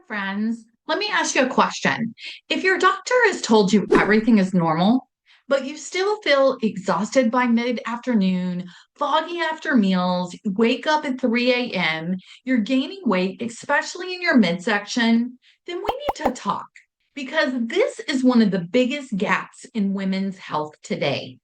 Friends, let me ask you a question. If your doctor has told you everything is normal, but you still feel exhausted by mid-afternoon, foggy after meals, wake up at 3 a.m., you're gaining weight, especially in your midsection, then we need to talk because this is one of the biggest gaps in women's health today.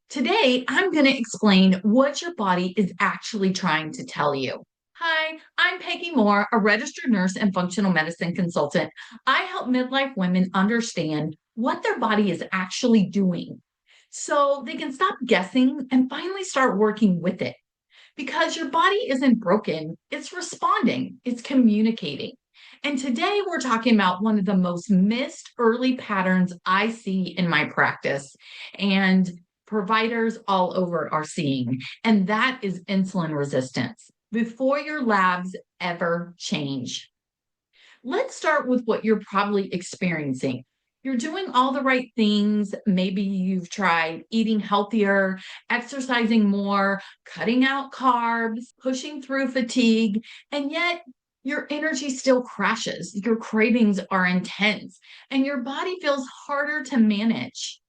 Today, I'm going to explain what your body is actually trying to tell you. Hi, I'm Peggy Moore, a registered nurse and functional medicine consultant. I help midlife women understand what their body is actually doing so they can stop guessing and finally start working with it. Because your body isn't broken, it's responding, it's communicating. And today we're talking about one of the most missed early patterns I see in my practice. And providers all over are seeing, and that is insulin resistance before your labs ever change. Let's start with what you're probably experiencing. You're doing all the right things. Maybe you've tried eating healthier, exercising more, cutting out carbs, pushing through fatigue, and yet your energy still crashes. Your cravings are intense, and your body feels harder to manage.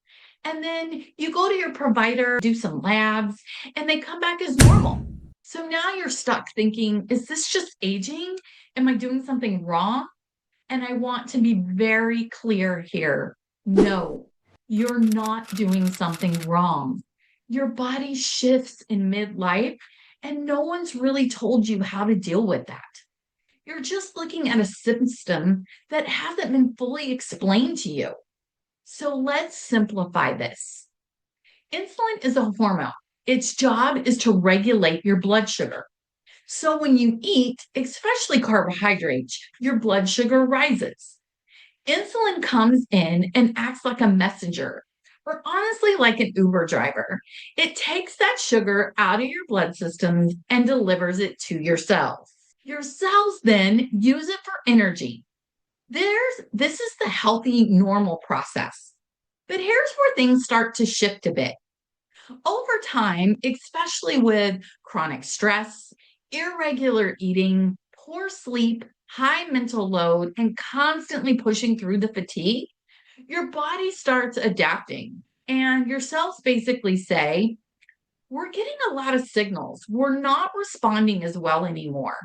And then you go to your provider, do some labs, and they come back as normal. So now you're stuck thinking, is this just aging? Am I doing something wrong? And I want to be very clear here. No, you're not doing something wrong. Your body shifts in midlife, and no one's really told you how to deal with that. You're just looking at a system that hasn't been fully explained to you. So let's simplify this. Insulin is a hormone. Its job is to regulate your blood sugar. So when you eat, especially carbohydrates, your blood sugar rises. Insulin comes in and acts like a messenger, or honestly, like an Uber driver. It takes that sugar out of your blood systems and delivers it to your cells. Your cells then use it for energy. This is the healthy, normal process. But here's where things start to shift a bit. Over time, especially with chronic stress, irregular eating, poor sleep, high mental load, and constantly pushing through the fatigue, your body starts adapting. And your cells basically say, we're getting a lot of signals. We're not responding as well anymore.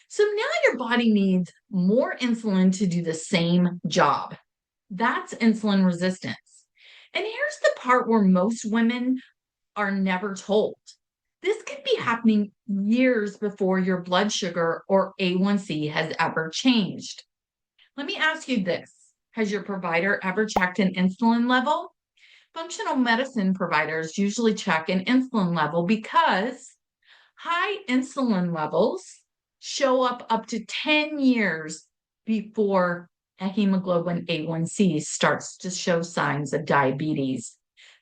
So now your body needs more insulin to do the same job. That's insulin resistance. And here's the part where most women are never told. This could be happening years before your blood sugar or A1C has ever changed. Let me ask you this. Has your provider ever checked an insulin level? Functional medicine providers usually check an insulin level because high insulin levels show up to 10 years before a hemoglobin A1C starts to show signs of diabetes.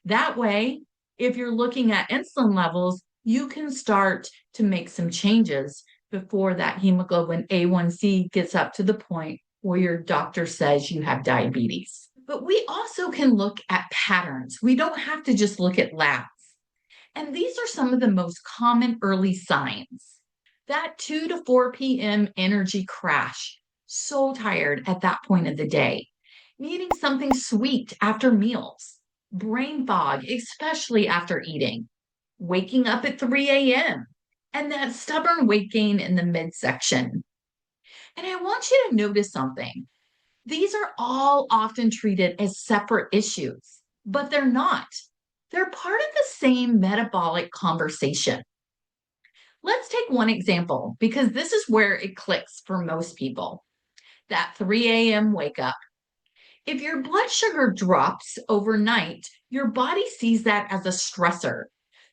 That way, if you're looking at insulin levels, you can start to make some changes before that hemoglobin A1C gets up to the point where your doctor says you have diabetes. But we also can look at patterns. We don't have to just look at labs. And these are some of the most common early signs. That 2 to 4 p.m. energy crash, so tired at that point of the day, needing something sweet after meals, brain fog, especially after eating, waking up at 3 a.m., and that stubborn weight gain in the midsection. And I want you to notice something. These are all often treated as separate issues, but they're not. They're part of the same metabolic conversation. Let's take one example because this is where it clicks for most people. That 3 a.m. wake up. If your blood sugar drops overnight, your body sees that as a stressor.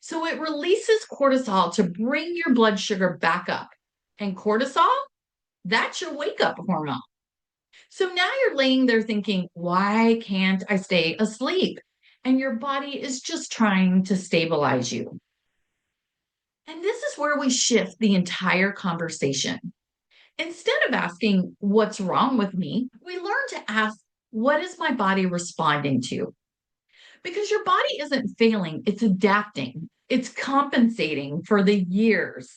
So it releases cortisol to bring your blood sugar back up. And cortisol, that's your wake up hormone. So now you're laying there thinking, why can't I stay asleep? And your body is just trying to stabilize you. And this is where we shift the entire conversation. Instead of asking, what's wrong with me? We learn to ask, what is my body responding to? Because your body isn't failing, it's adapting. It's compensating for the years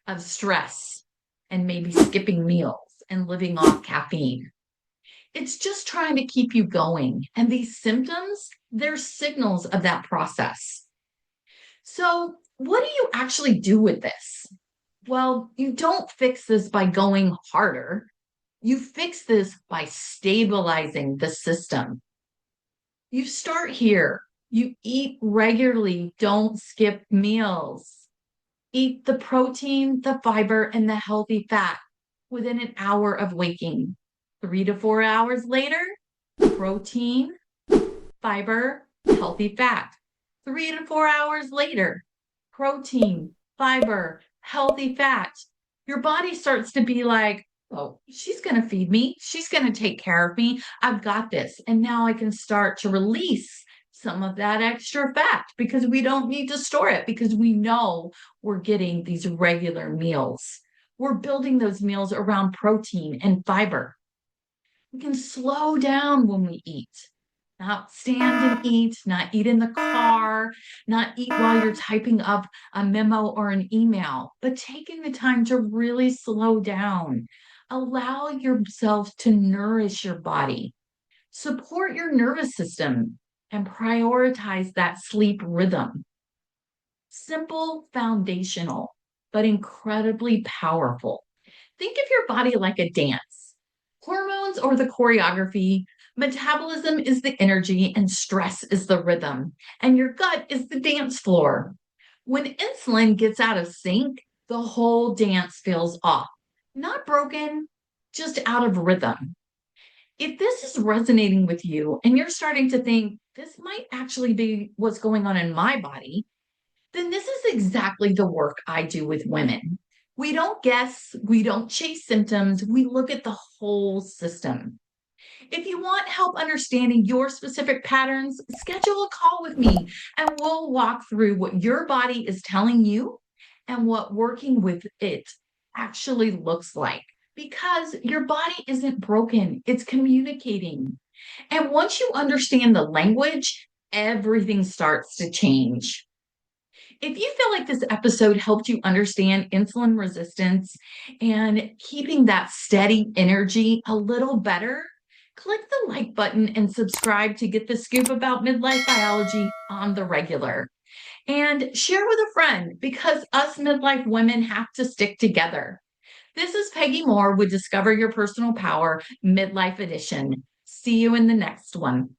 of stress and maybe skipping meals and living off caffeine. It's just trying to keep you going. And these symptoms, they're signals of that process. So, what do you actually do with this? Well, you don't fix this by going harder. You fix this by stabilizing the system. You start here. You eat regularly, don't skip meals. Eat the protein, the fiber, and the healthy fat within an hour of waking. 3 to 4 hours later, protein, fiber, healthy fat. 3 to 4 hours later, protein, fiber, healthy fat. Your body starts to be like, oh, she's going to feed me. She's going to take care of me. I've got this. And now I can start to release some of that extra fat because we don't need to store it because we know we're getting these regular meals. We're building those meals around protein and fiber. We can slow down when we eat, not stand and eat, not eat in the car, not eat while you're typing up a memo or an email, but taking the time to really slow down. Allow yourself to nourish your body, support your nervous system, and prioritize that sleep rhythm. Simple, foundational, but incredibly powerful. Think of your body like a dance. Hormones or the choreography, metabolism is the energy, and stress is the rhythm, and your gut is the dance floor. When insulin gets out of sync, the whole dance feels off. Not broken, just out of rhythm. If this is resonating with you and you're starting to think, this might actually be what's going on in my body, then this is exactly the work I do with women. We don't guess, we don't chase symptoms, we look at the whole system. If you want help understanding your specific patterns, schedule a call with me and we'll walk through what your body is telling you and what working with it actually looks like. Because your body isn't broken, it's communicating. And once you understand the language, everything starts to change. If you feel like this episode helped you understand insulin resistance and keeping that steady energy a little better, click the like button and subscribe to get the scoop about midlife biology on the regular. And share with a friend because us midlife women have to stick together. This is Peggy Moore with Discover Your Personal Power Midlife Edition. See you in the next one.